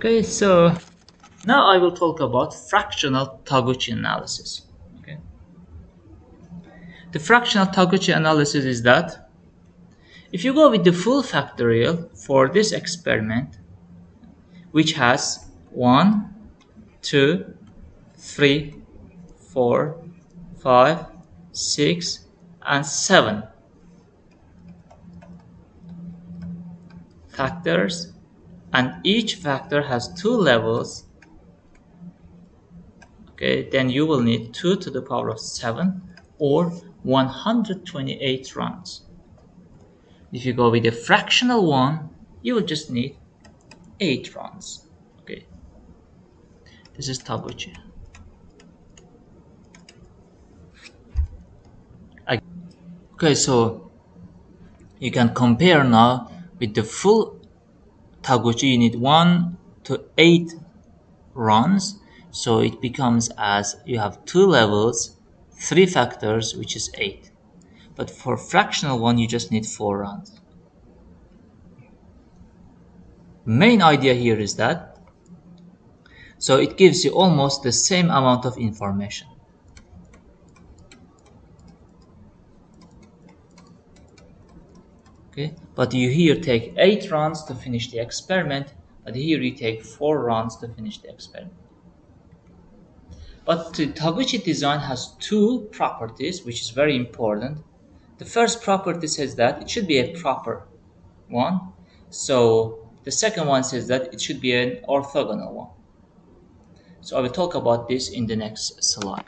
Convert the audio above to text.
Okay, so now I will talk about fractional Taguchi analysis. Okay. The fractional Taguchi analysis is that if you go with the full factorial for this experiment, which has 1, 2, 3, 4, 5, 6, and 7 factors, and each factor has 2 levels, okay, then you will need 2 to the power of 7 or 128 runs. If you go with a fractional one, you will just need 8 runs. Okay, this is Taguchi. Okay, so you can compare now with the full Taguchi. You need 1 to 8 runs, so it becomes as you have 2 levels, 3 factors, which is 8. But for fractional one, you just need 4 runs. Main idea here is that so it gives you almost the same amount of information. Okay, but you here take 8 runs to finish the experiment, but here you take 4 runs to finish the experiment. But the Taguchi design has 2 properties, which is very important. The first property says that it should be a proper one. So the second one says that it should be an orthogonal one. So I will talk about this in the next slide.